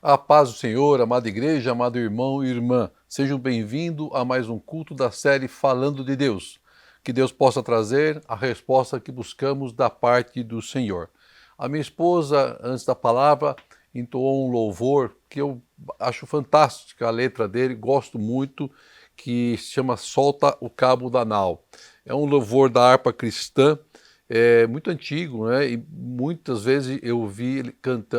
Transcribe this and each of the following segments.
A paz do Senhor, amada igreja, amado irmão e irmã, sejam bem-vindos a mais um culto da série Falando de Deus. Que Deus possa trazer a resposta que buscamos da parte do Senhor. A minha esposa, antes da palavra, entoou um louvor que eu acho fantástica a letra dele, gosto muito, que se chama Solta o Cabo da Nau. É um louvor da harpa cristã, muito antigo, né? E muitas vezes eu vi ele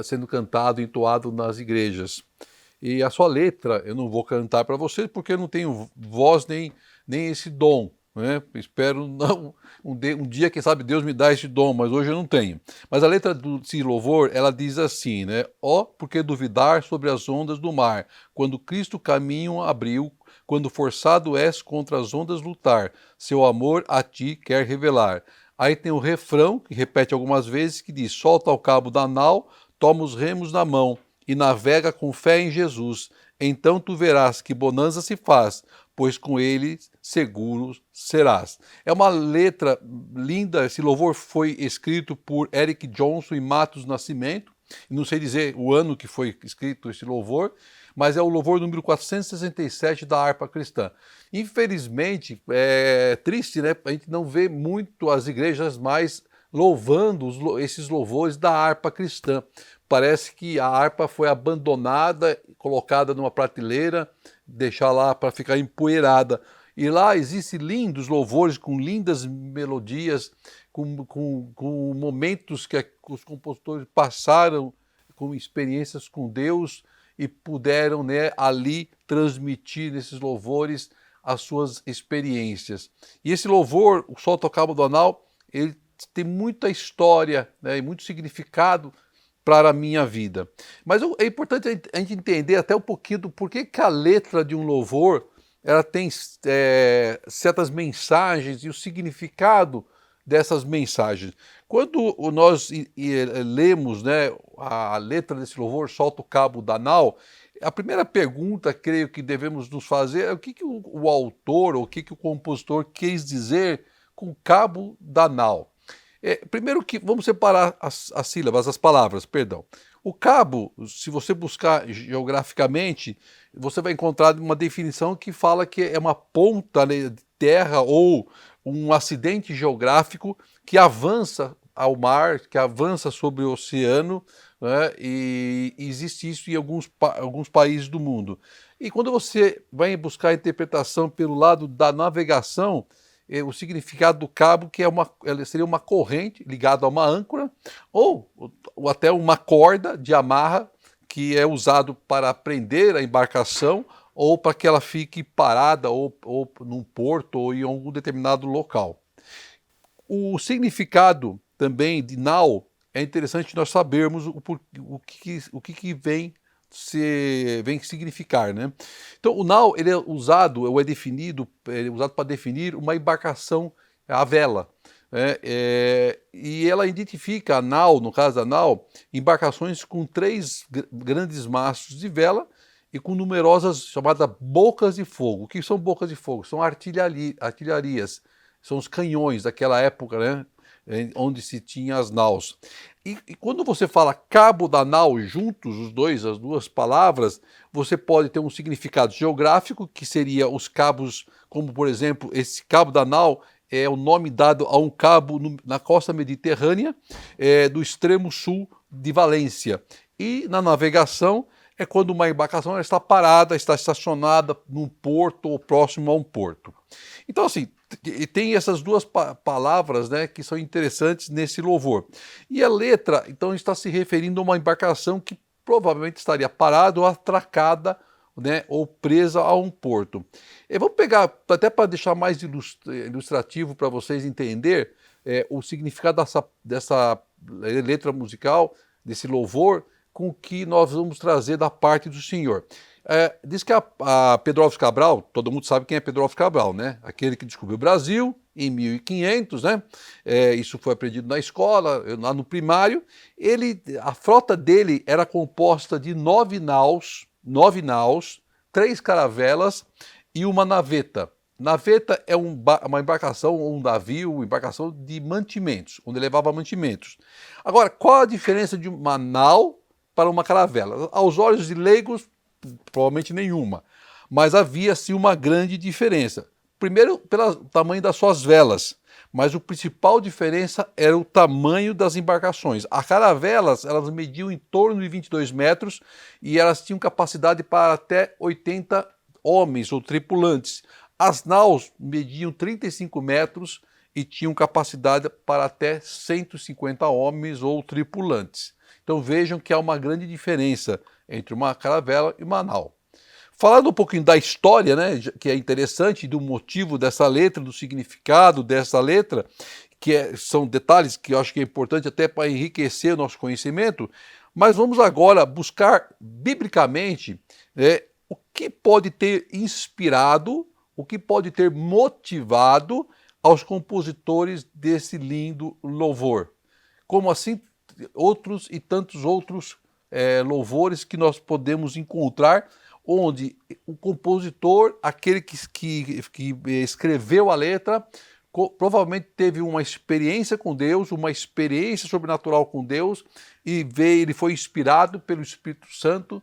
sendo cantado, entoado nas igrejas. E a sua letra eu não vou cantar para vocês porque eu não tenho voz nem esse dom, né? Espero não um dia, quem sabe, Deus me dá esse dom, mas hoje eu não tenho. Mas a letra desse louvor, ela diz assim, né? Ó, por que duvidar sobre as ondas do mar, quando Cristo caminho abriu, quando forçado és contra as ondas lutar, seu amor a ti quer revelar. Aí tem o refrão, que repete algumas vezes, que diz: solta o cabo da nau, toma os remos na mão e navega com fé em Jesus. Então tu verás que bonança se faz, pois com ele seguro serás. É uma letra linda, esse louvor foi escrito por Eric Johnson e Matos Nascimento. Não sei dizer o ano que foi escrito esse louvor, mas é o louvor número 467 da harpa cristã. Infelizmente, é triste, né? A gente não vê muito as igrejas mais louvando esses louvores da harpa cristã. Parece que a harpa foi abandonada, colocada numa prateleira, deixar lá para ficar empoeirada. E lá existem lindos louvores com lindas melodias, com momentos que os compositores passaram com experiências com Deus e puderam, né, ali transmitir nesses louvores as suas experiências. E esse louvor, o Solta o Cabo do Anal, ele tem muita história, né, e muito significado para a minha vida. Mas é importante a gente entender até um pouquinho do porquê que a letra de um louvor ela tem certas mensagens e o significado dessas mensagens. Quando nós lemos, né, a letra desse louvor, Solta o Cabo da Nau, a primeira pergunta, creio que devemos nos fazer é o que o autor, ou o que o compositor quis dizer com cabo da nau. Primeiro que vamos separar as sílabas, as palavras, perdão. O cabo, se você buscar geograficamente, você vai encontrar uma definição que fala que é uma ponta, né, de terra ou um acidente geográfico que avança ao mar, que avança sobre o oceano, né, e existe isso em alguns países do mundo. E quando você vai buscar a interpretação pelo lado da navegação, o significado do cabo que seria uma corrente ligada a uma âncora ou até uma corda de amarra que é usado para prender a embarcação ou para que ela fique parada ou num porto ou em algum determinado local. O significado também de nau é interessante nós sabermos o que vem significar, né? Então, o nau ele é usado, ou é definido, é usado para definir uma embarcação à vela, né? E ela identifica a nau, no caso da nau, embarcações com três grandes mastros de vela e com numerosas chamadas bocas de fogo. O que são bocas de fogo? São artilharias, são os canhões daquela época, né? Onde se tinha as naus. E quando você fala cabo da nau, juntos as duas palavras, você pode ter um significado geográfico, que seria os cabos, como por exemplo, esse cabo da nau é o nome dado a um cabo na costa mediterrânea, do extremo sul de Valência. E na navegação é quando uma embarcação está parada, está estacionada num porto ou próximo a um porto. Então, assim, tem essas duas palavras, né, que são interessantes nesse louvor. E a letra, então, está se referindo a uma embarcação que provavelmente estaria parada ou atracada, né, ou presa a um porto. Vamos pegar, até para deixar mais ilustrativo para vocês entenderem o significado dessa letra musical, desse louvor, com o que nós vamos trazer da parte do Senhor. Diz que a Pedro Álvares Cabral, todo mundo sabe quem é Pedro Álvares Cabral, né? Aquele que descobriu o Brasil em 1500, né? Isso foi aprendido na escola, lá no primário. A frota dele era composta de 9 naus, 3 caravelas e uma naveta. Naveta é uma embarcação, ou um navio, uma embarcação de mantimentos, onde levava mantimentos. Agora, qual a diferença de uma nau para uma caravela. Aos olhos de leigos, provavelmente nenhuma, mas havia sim uma grande diferença. Primeiro, pelo tamanho das suas velas, mas a principal diferença era o tamanho das embarcações. As caravelas, elas mediam em torno de 22 metros e elas tinham capacidade para até 80 homens ou tripulantes. As naus mediam 35 metros e tinham capacidade para até 150 homens ou tripulantes. Então vejam que há uma grande diferença entre uma caravela e uma nau. Falando um pouquinho da história, né, que é interessante, do motivo dessa letra, do significado dessa letra, são detalhes que eu acho que é importante até para enriquecer o nosso conhecimento, mas vamos agora buscar biblicamente o que pode ter inspirado, o que pode ter motivado aos compositores desse lindo louvor. Como assim outros e tantos outros louvores que nós podemos encontrar, onde o compositor, aquele que escreveu a letra, provavelmente teve uma experiência com Deus, uma experiência sobrenatural com Deus, e ele foi inspirado pelo Espírito Santo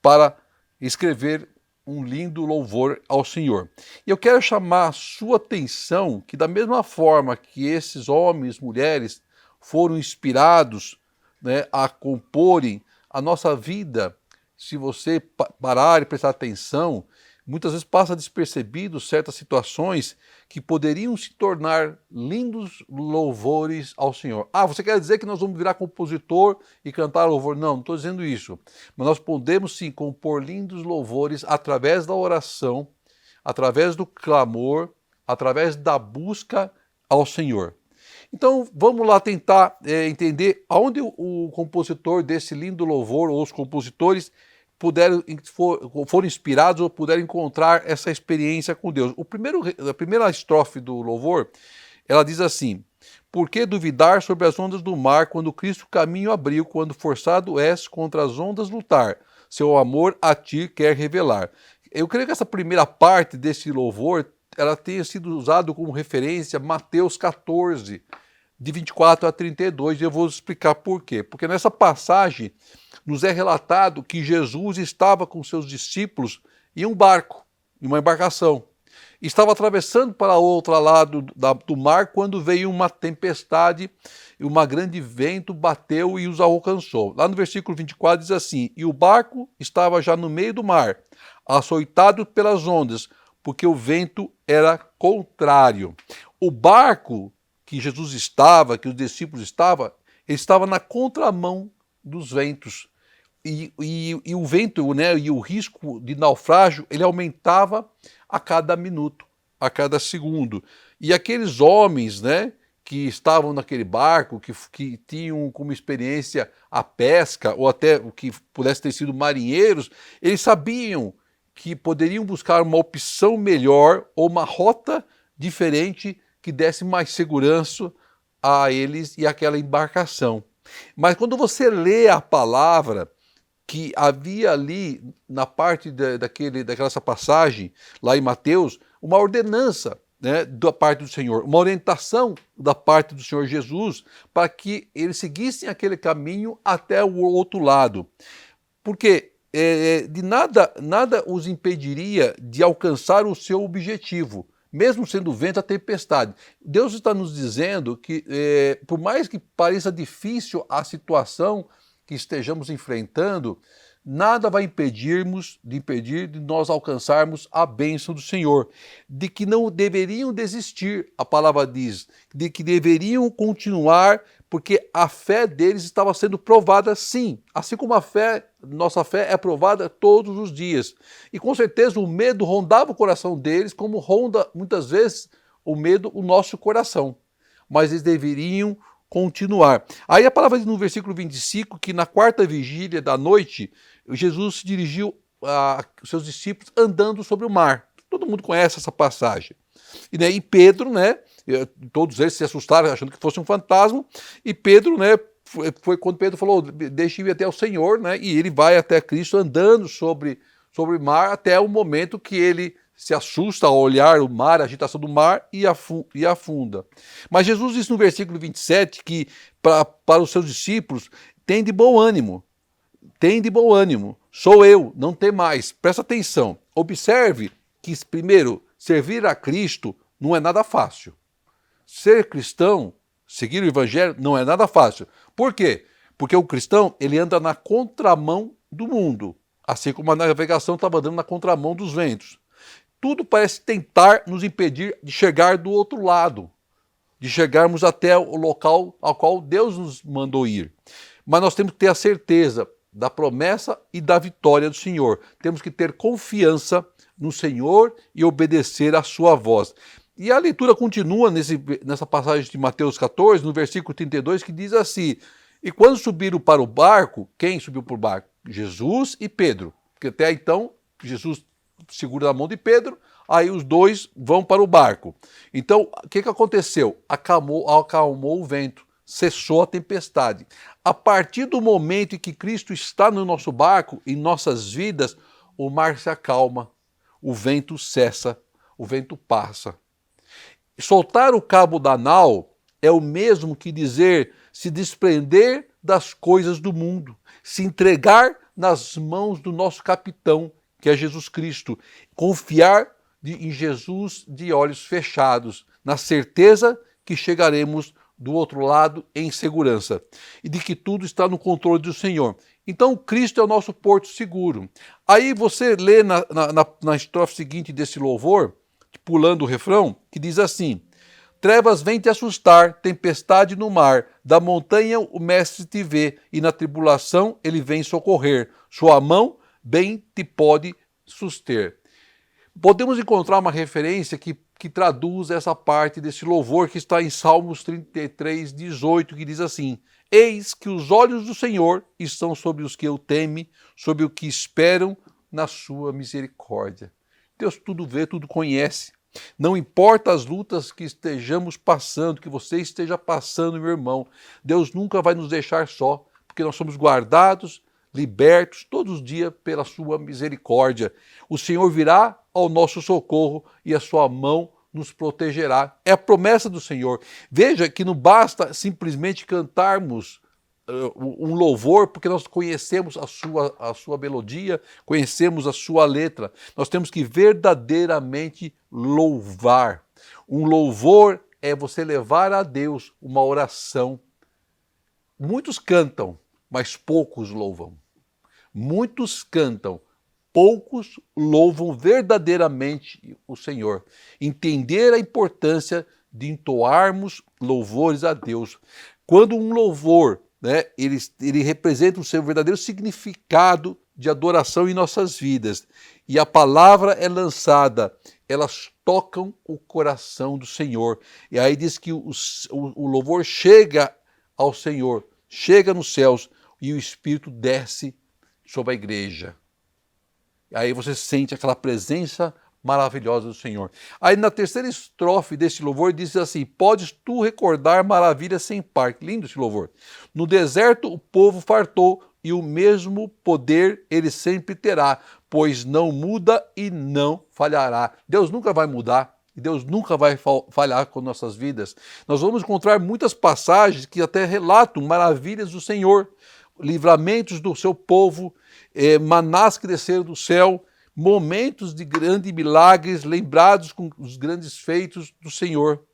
para escrever um lindo louvor ao Senhor. E eu quero chamar a sua atenção que, da mesma forma que esses homens, mulheres, foram inspirados, né, a comporem a nossa vida, se você parar e prestar atenção, muitas vezes passa despercebido certas situações que poderiam se tornar lindos louvores ao Senhor. Ah, você quer dizer que nós vamos virar compositor e cantar louvor? Não, não estou dizendo isso. Mas nós podemos sim compor lindos louvores através da oração, através do clamor, através da busca ao Senhor. Então vamos lá tentar entender aonde o compositor desse lindo louvor, ou os compositores, foram inspirados ou puderam encontrar essa experiência com Deus. A primeira estrofe do louvor, ela diz assim: por que duvidar sobre as ondas do mar, quando Cristo caminho abriu, quando forçado és contra as ondas lutar, seu amor a ti quer revelar. Eu creio que essa primeira parte desse louvor, ela tenha sido usada como referência Mateus 14, de 24 a 32, e eu vou explicar por quê. Porque nessa passagem nos é relatado que Jesus estava com seus discípulos em um barco, em uma embarcação. Estava atravessando para o outro lado do mar quando veio uma tempestade e um grande vento bateu e os alcançou. Lá no versículo 24 diz assim: e o barco estava já no meio do mar, açoitado pelas ondas, porque o vento era contrário. O barco que Jesus estava, que os discípulos estavam, ele estava na contramão dos ventos. E o vento, né, e o risco de naufrágio, ele aumentava a cada minuto, a cada segundo. E aqueles homens, né, que estavam naquele barco, que tinham como experiência a pesca, ou até o que pudesse ter sido marinheiros, eles sabiam que poderiam buscar uma opção melhor ou uma rota diferente que desse mais segurança a eles e àquela embarcação. Mas quando você lê a palavra, que havia ali na parte daquela passagem, lá em Mateus, uma ordenança, né, da parte do Senhor, uma orientação da parte do Senhor Jesus para que eles seguissem aquele caminho até o outro lado. Porque de nada os impediria de alcançar o seu objetivo, mesmo sendo o vento a tempestade. Deus está nos dizendo que, por mais que pareça difícil a situação que estejamos enfrentando, nada vai impedir de nós alcançarmos a bênção do Senhor, de que não deveriam desistir, a palavra diz, de que deveriam continuar, porque a fé deles estava sendo provada sim, assim como nossa fé é provada todos os dias. E com certeza o medo rondava o coração deles, como ronda muitas vezes o medo o nosso coração, mas eles deveriam continuar. Aí a palavra diz no versículo 25 que na quarta vigília da noite, Jesus se dirigiu a seus discípulos andando sobre o mar. Todo mundo conhece essa passagem. E Pedro, né, todos eles se assustaram achando que fosse um fantasma, e Pedro, né, foi quando Pedro falou: deixe eu ir até o Senhor, né, e ele vai até Cristo andando sobre o mar até o momento que ele se assusta ao olhar o mar, a agitação do mar, e afunda. Mas Jesus disse no versículo 27 que para os seus discípulos: tem de bom ânimo, tem de bom ânimo, sou eu, não tem mais. Presta atenção, observe que, primeiro, servir a Cristo não é nada fácil. Ser cristão, seguir o evangelho, não é nada fácil. Por quê? Porque o cristão, ele anda na contramão do mundo, assim como a navegação estava andando na contramão dos ventos. Tudo parece tentar nos impedir de chegar do outro lado, de chegarmos até o local ao qual Deus nos mandou ir. Mas nós temos que ter a certeza da promessa e da vitória do Senhor. Temos que ter confiança no Senhor e obedecer à sua voz. E a leitura continua nessa passagem de Mateus 14, no versículo 32, que diz assim: e quando subiram para o barco, quem subiu para o barco? Jesus e Pedro. Porque até então, Jesus segura a mão de Pedro, aí os dois vão para o barco. Então, o que aconteceu? Acalmou o vento, cessou a tempestade. A partir do momento em que Cristo está no nosso barco, em nossas vidas, o mar se acalma, o vento cessa, o vento passa. Soltar o cabo da nau é o mesmo que dizer se desprender das coisas do mundo, se entregar nas mãos do nosso capitão, que é Jesus Cristo, confiar em Jesus de olhos fechados, na certeza que chegaremos do outro lado em segurança e de que tudo está no controle do Senhor. Então Cristo é o nosso porto seguro. Aí você lê na estrofe seguinte desse louvor, pulando o refrão, que diz assim: trevas vêm te assustar, tempestade no mar, da montanha o mestre te vê, e na tribulação ele vem socorrer, sua mão bem te pode suster. Podemos encontrar uma referência que traduz essa parte desse louvor que está em Salmos 33, 18, que diz assim: eis que os olhos do Senhor estão sobre os que o temem, sobre o que esperam na sua misericórdia. Deus tudo vê, tudo conhece. Não importa as lutas que estejamos passando, que você esteja passando, meu irmão, Deus nunca vai nos deixar só, porque nós somos guardados, libertos todos os dias pela sua misericórdia. O Senhor virá ao nosso socorro e a sua mão nos protegerá. É a promessa do Senhor. Veja que não basta simplesmente cantarmos um louvor, porque nós conhecemos a sua melodia, conhecemos a sua letra. Nós temos que verdadeiramente louvar. Um louvor é você levar a Deus uma oração. Muitos cantam, mas poucos louvam. Muitos cantam, poucos louvam verdadeiramente o Senhor. Entender a importância de entoarmos louvores a Deus. Quando um louvor, ele representa o seu verdadeiro significado de adoração em nossas vidas, e a palavra é lançada, elas tocam o coração do Senhor. E aí diz que o louvor chega ao Senhor, chega nos céus, e o Espírito desce sobre a igreja. Aí você sente aquela presença maravilhosa do Senhor. Aí na terceira estrofe desse louvor diz assim: podes tu recordar maravilhas sem par. Que lindo esse louvor. No deserto o povo fartou, e o mesmo poder ele sempre terá, pois não muda e não falhará. Deus nunca vai mudar. E Deus nunca vai falhar com nossas vidas. Nós vamos encontrar muitas passagens que até relatam maravilhas do Senhor, livramentos do seu povo, manás que desceram do céu, momentos de grandes milagres, lembrados com os grandes feitos do Senhor.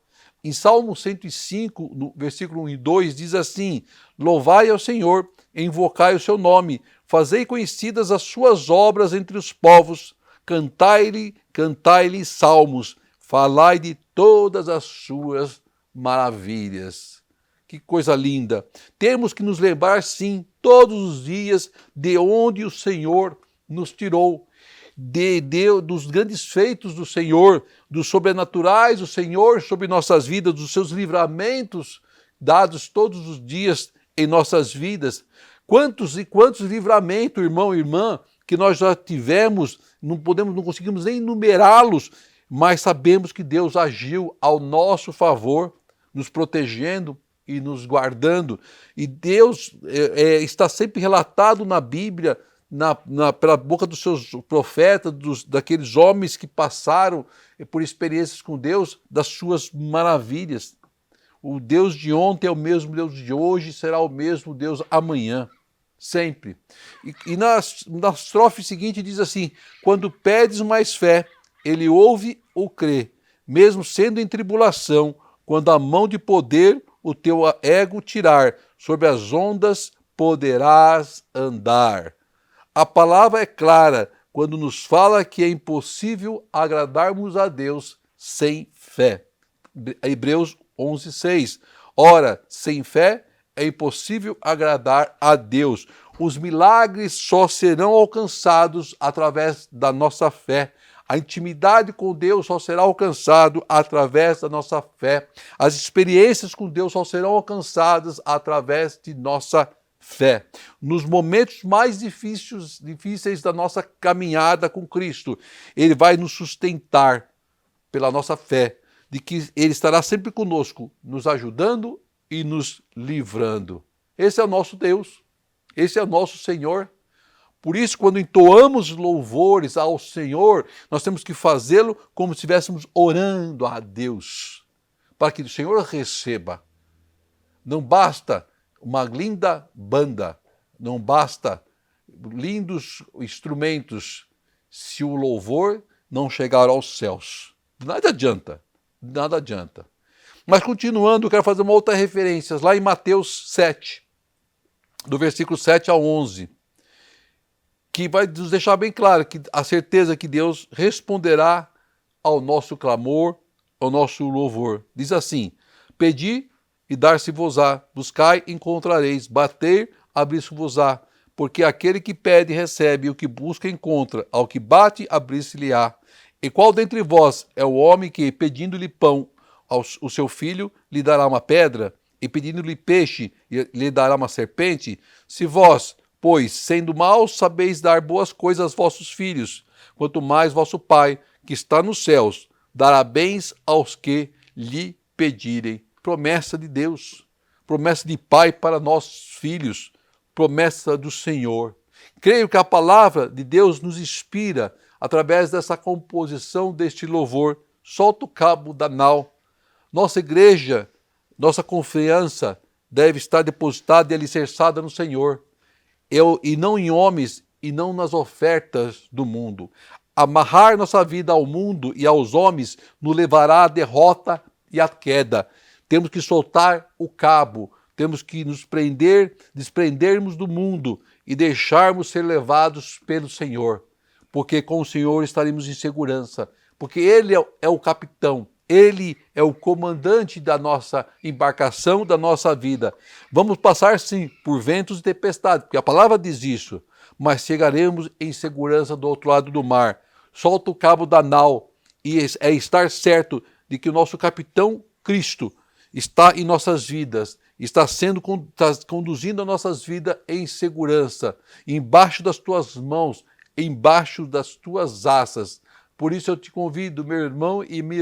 Em Salmo 105, no versículo 1 e 2, diz assim: louvai ao Senhor, invocai o seu nome, fazei conhecidas as suas obras entre os povos, cantai-lhe salmos, falai de todas as suas maravilhas. Que coisa linda! Temos que nos lembrar, sim, todos os dias, de onde o Senhor nos tirou, dos grandes feitos do Senhor, dos sobrenaturais do Senhor sobre nossas vidas, dos seus livramentos dados todos os dias em nossas vidas. Quantos e quantos livramentos, irmão e irmã, que nós já tivemos, não conseguimos nem enumerá-los, mas sabemos que Deus agiu ao nosso favor, nos protegendo e nos guardando. E Deus está sempre relatado na Bíblia, pela boca dos seus profetas, daqueles homens que passaram por experiências com Deus, das suas maravilhas. O Deus de ontem é o mesmo Deus de hoje, será o mesmo Deus amanhã. sempre. E na estrofe seguinte diz assim: quando pedes mais fé, ele ouve ou crê, mesmo sendo em tribulação, quando a mão de poder o teu ego tirar, sobre as ondas poderás andar. A palavra é clara quando nos fala que é impossível agradarmos a Deus sem fé. Hebreus 11:6. Ora, sem fé é impossível agradar a Deus. Os milagres só serão alcançados através da nossa fé. A intimidade com Deus só será alcançado através da nossa fé. As experiências com Deus só serão alcançadas através de nossa fé. Nos momentos mais difíceis da nossa caminhada com Cristo, Ele vai nos sustentar pela nossa fé, de que Ele estará sempre conosco, nos ajudando e nos livrando. Esse é o nosso Deus, esse é o nosso Senhor. Por isso, quando entoamos louvores ao Senhor, nós temos que fazê-lo como se estivéssemos orando a Deus, para que o Senhor receba. Não basta uma linda banda, não basta lindos instrumentos, se o louvor não chegar aos céus. Nada adianta, nada adianta. Mas continuando, eu quero fazer uma outra referência, lá em Mateus 7, do versículo 7 ao 11, que vai nos deixar bem claro que a certeza que Deus responderá ao nosso clamor, ao nosso louvor. Diz assim: pedi e dar-se-vos-á, buscai e encontrareis, bater, abrir-se-vos-á, porque aquele que pede recebe, e o que busca encontra, ao que bate abrir-se-lhe-á. E qual dentre vós é o homem que, pedindo-lhe pão o seu filho, lhe dará uma pedra, e pedindo-lhe peixe, lhe dará uma serpente? Se vós, pois, sendo maus, sabeis dar boas coisas aos vossos filhos, quanto mais vosso Pai, que está nos céus, dará bens aos que lhe pedirem. Promessa de Deus, promessa de Pai para nossos filhos, promessa do Senhor. Creio que a palavra de Deus nos inspira através dessa composição deste louvor. Solta o cabo da nau. Nossa igreja, nossa confiança deve estar depositada e alicerçada no Senhor, e não em homens e não nas ofertas do mundo. Amarrar nossa vida ao mundo e aos homens nos levará à derrota e à queda. Temos que soltar o cabo, temos que nos desprendermos do mundo e deixarmos ser levados pelo Senhor, porque com o Senhor estaremos em segurança, porque Ele é o capitão, Ele é o comandante da nossa embarcação, da nossa vida. Vamos passar sim por ventos e tempestades, porque a palavra diz isso, mas chegaremos em segurança do outro lado do mar. Solta o cabo da nau e é estar certo de que o nosso capitão Cristo está em nossas vidas, está conduzindo as nossas vidas em segurança, embaixo das tuas mãos, embaixo das tuas asas. Por isso eu te convido, meu irmão e minha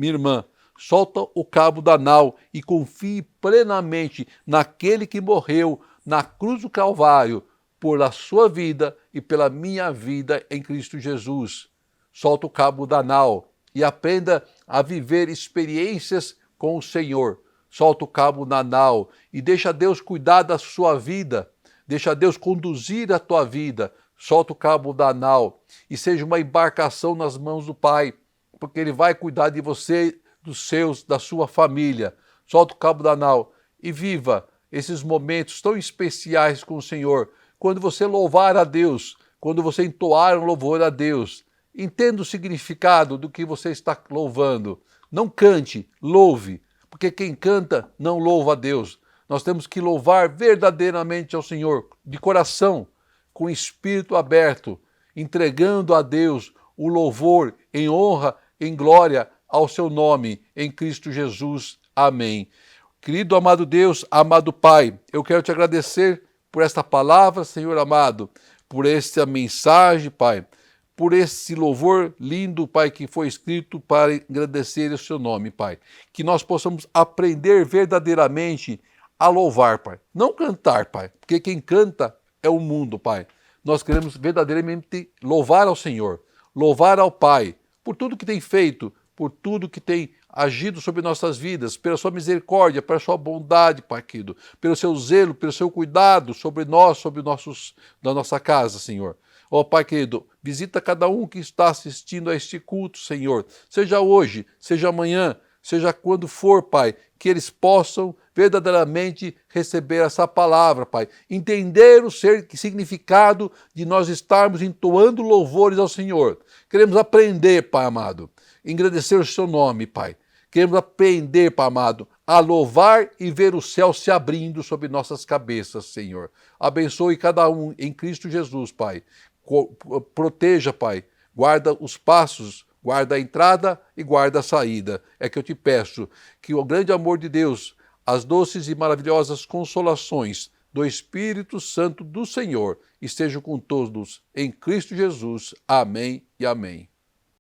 irmã, solta o cabo da nau e confie plenamente naquele que morreu na cruz do Calvário por a sua vida e pela minha vida em Cristo Jesus. Solta o cabo da nau e aprenda a viver experiências com o Senhor. Solta o cabo da nau e deixa Deus cuidar da sua vida, deixa Deus conduzir a tua vida. Solta o cabo da nau e seja uma embarcação nas mãos do Pai, porque Ele vai cuidar de você, dos seus, da sua família. Solta o cabo da nau e viva esses momentos tão especiais com o Senhor. Quando você louvar a Deus, quando você entoar um louvor a Deus, entenda o significado do que você está louvando. Não cante, louve, porque quem canta não louva a Deus. Nós temos que louvar verdadeiramente ao Senhor, de coração, com espírito aberto, entregando a Deus o louvor em honra, em glória ao seu nome, em Cristo Jesus. Amém. Querido amado Deus, amado Pai, eu quero te agradecer por esta palavra, Senhor amado, por esta mensagem, Pai, por esse louvor lindo, Pai, que foi escrito para agradecer o seu nome, Pai. Que nós possamos aprender verdadeiramente a louvar, Pai. Não cantar, Pai, porque quem canta é o mundo, Pai. Nós queremos verdadeiramente louvar ao Senhor, louvar ao Pai, por tudo que tem feito, por tudo que tem agido sobre nossas vidas, pela sua misericórdia, pela sua bondade, Pai querido, pelo seu zelo, pelo seu cuidado sobre nós, sobre da nossa casa, Senhor. Ó Pai querido, visita cada um que está assistindo a este culto, Senhor, seja hoje, seja amanhã, seja quando for, Pai, que eles possam verdadeiramente receber essa palavra, Pai. Entender o significado de nós estarmos entoando louvores ao Senhor. Queremos aprender, Pai amado, engrandecer o seu nome, Pai. Queremos aprender, Pai amado, a louvar e ver o céu se abrindo sobre nossas cabeças, Senhor. Abençoe cada um em Cristo Jesus, Pai. Proteja, Pai. Guarda os passos, guarda a entrada e guarda a saída. É que eu te peço que o grande amor de Deus, as doces e maravilhosas consolações do Espírito Santo do Senhor estejam com todos em Cristo Jesus. Amém e amém.